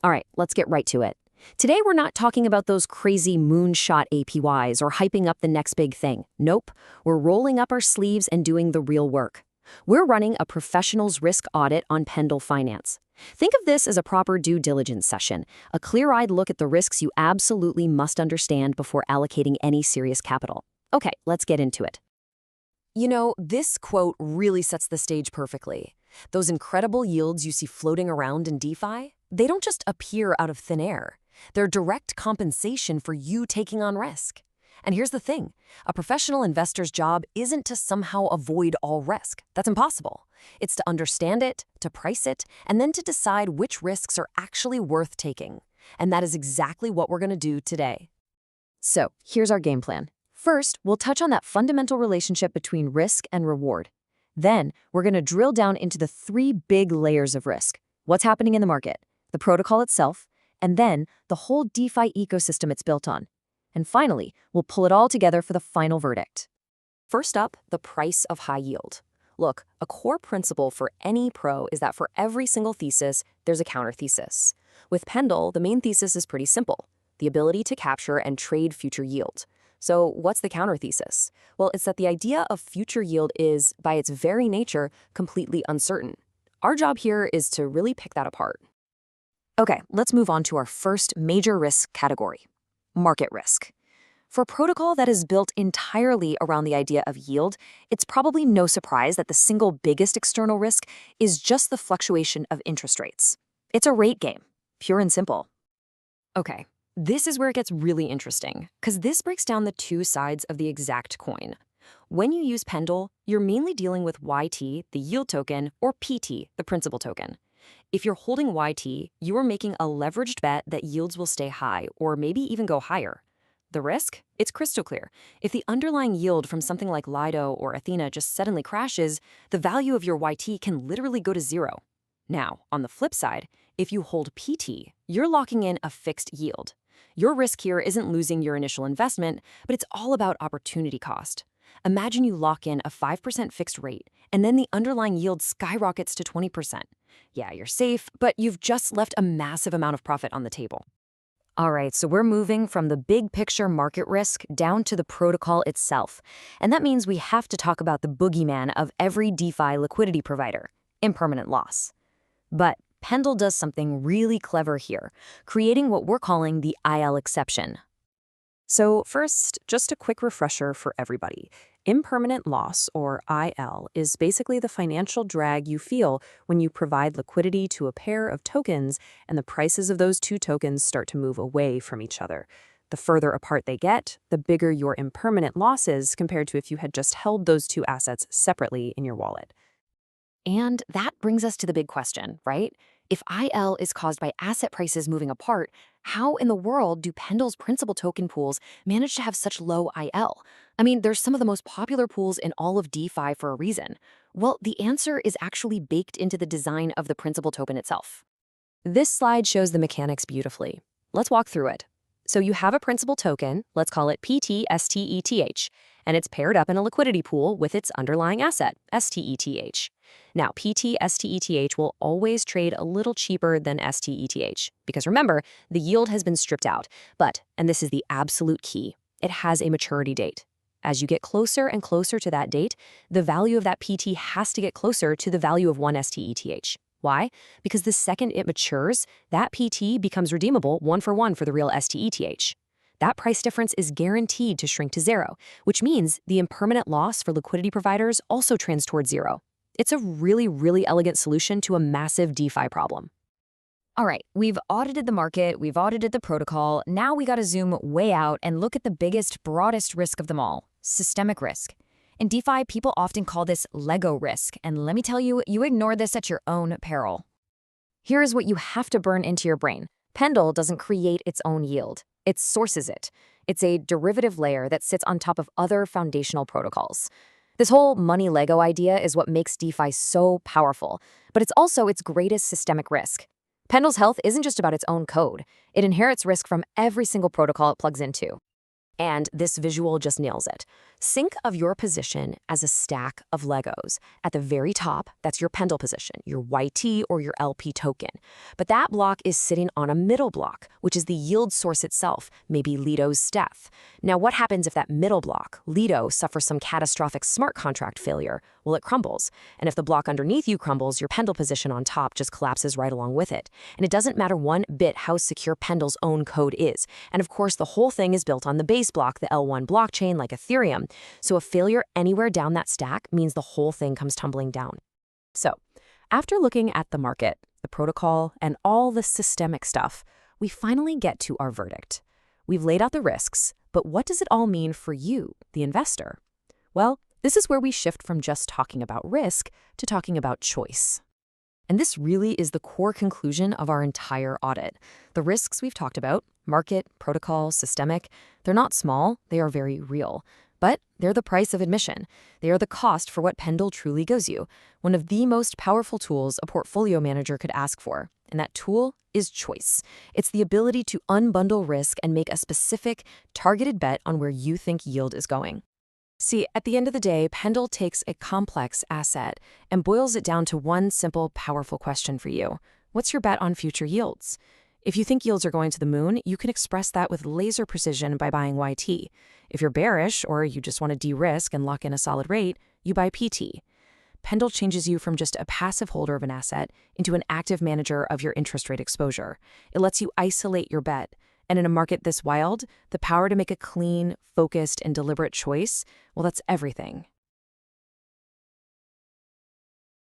All right, let's get right to it. Today, we're not talking about those crazy moonshot APYs or hyping up the next big thing. Nope, we're rolling up our sleeves and doing the real work. We're running a professional's risk audit on Pendle Finance. Think of this as a proper due diligence session, a clear-eyed look at the risks you absolutely must understand before allocating any serious capital. Okay, let's get into it. You know, this quote really sets the stage perfectly. Those incredible yields you see floating around in DeFi, they don't just appear out of thin air. They're direct compensation for you taking on risk. And here's the thing, a professional investor's job isn't to somehow avoid all risk. That's impossible. It's to understand it, to price it, and then to decide which risks are actually worth taking. And that is exactly what we're going to do today. So, here's our game plan. First, we'll touch on that fundamental relationship between risk and reward. Then, we're going to drill down into the three big layers of risk. What's happening in the market, the protocol itself, and then the whole DeFi ecosystem it's built on. And finally, we'll pull it all together for the final verdict. First up, the price of high yield. Look, a core principle for any pro is that for every single thesis, there's a counter thesis. With Pendle, the main thesis is pretty simple, the ability to capture and trade future yield. So what's the counter thesis? Well, it's that the idea of future yield is, by its very nature, completely uncertain. Our job here is to really pick that apart. Okay, let's move on to our first major risk category, market risk. For a protocol that is built entirely around the idea of yield, it's probably no surprise that the single biggest external risk is just the fluctuation of interest rates. It's a rate game, pure and simple. Okay, this is where it gets really interesting, because this breaks down the two sides of the exact coin. When you use Pendle, you're mainly dealing with YT, the yield token, or PT, the principal token. If you're holding YT, you are making a leveraged bet that yields will stay high or maybe even go higher. The risk? It's crystal clear. If the underlying yield from something like Lido or Athena just suddenly crashes, the value of your YT can literally go to zero. Now, on the flip side, if you hold PT, you're locking in a fixed yield. Your risk here isn't losing your initial investment, but it's all about opportunity cost. Imagine you lock in a 5% fixed rate, and then the underlying yield skyrockets to 20%. Yeah, you're safe, but you've just left a massive amount of profit on the table. All right, so we're moving from the big picture market risk down to the protocol itself. And that means we have to talk about the boogeyman of every DeFi liquidity provider, impermanent loss. But Pendle does something really clever here, creating what we're calling the IL exception. So first, just a quick refresher for everybody. Impermanent loss, or IL, is basically the financial drag you feel when you provide liquidity to a pair of tokens and the prices of those two tokens start to move away from each other. The further apart they get, the bigger your impermanent loss is compared to if you had just held those two assets separately in your wallet. And that brings us to the big question, right? If IL is caused by asset prices moving apart, how in the world do Pendle's principal token pools manage to have such low IL? I mean, they're some of the most popular pools in all of DeFi for a reason. Well, the answer is actually baked into the design of the principal token itself. This slide shows the mechanics beautifully. Let's walk through it. So you have a principal token, let's call it PTSTETH, and it's paired up in a liquidity pool with its underlying asset, STETH. Now, PTSTETH will always trade a little cheaper than STETH, because remember, the yield has been stripped out, but, and this is the absolute key, it has a maturity date. As you get closer and closer to that date, the value of that PT has to get closer to the value of one STETH. Why? Because the second it matures, that PT becomes redeemable one for the real STETH. That price difference is guaranteed to shrink to zero, which means the impermanent loss for liquidity providers also trends towards zero. It's a really, really elegant solution to a massive DeFi problem. All right, we've audited the market, we've audited the protocol, now we gotta zoom way out and look at the biggest, broadest risk of them all, systemic risk. In DeFi, people often call this Lego risk, and let me tell you, you ignore this at your own peril. Here is what you have to burn into your brain. Pendle doesn't create its own yield. It sources it. It's a derivative layer that sits on top of other foundational protocols. This whole money Lego idea is what makes DeFi so powerful, but it's also its greatest systemic risk. Pendle's health isn't just about its own code. It inherits risk from every single protocol it plugs into. And this visual just nails it. Think of your position as a stack of Legos. At the very top, that's your Pendle position, your YT or your LP token. But that block is sitting on a middle block, which is the yield source itself, maybe Lido's Steph. Now, what happens if that middle block, Lido, suffers some catastrophic smart contract failure? Well, it crumbles. And if the block underneath you crumbles, your Pendle position on top just collapses right along with it. And it doesn't matter one bit how secure Pendle's own code is. And of course, the whole thing is built on the base block, the L1 blockchain, like Ethereum. So a failure anywhere down that stack means the whole thing comes tumbling down. So, after looking at the market, the protocol, and all the systemic stuff, we finally get to our verdict. We've laid out the risks, but what does it all mean for you, the investor? Well, this is where we shift from just talking about risk to talking about choice. And this really is the core conclusion of our entire audit. The risks we've talked about, market, protocol, systemic, they're not small, they are very real. But they're the price of admission. They are the cost for what Pendle truly gives you, one of the most powerful tools a portfolio manager could ask for. And that tool is choice. It's the ability to unbundle risk and make a specific, targeted bet on where you think yield is going. See, at the end of the day, Pendle takes a complex asset and boils it down to one simple, powerful question for you. What's your bet on future yields? If you think yields are going to the moon, you can express that with laser precision by buying YT. If you're bearish or you just want to de-risk and lock in a solid rate, you buy PT. Pendle changes you from just a passive holder of an asset into an active manager of your interest rate exposure. It lets you isolate your bet. And in a market this wild, the power to make a clean, focused, and deliberate choice, well, that's everything.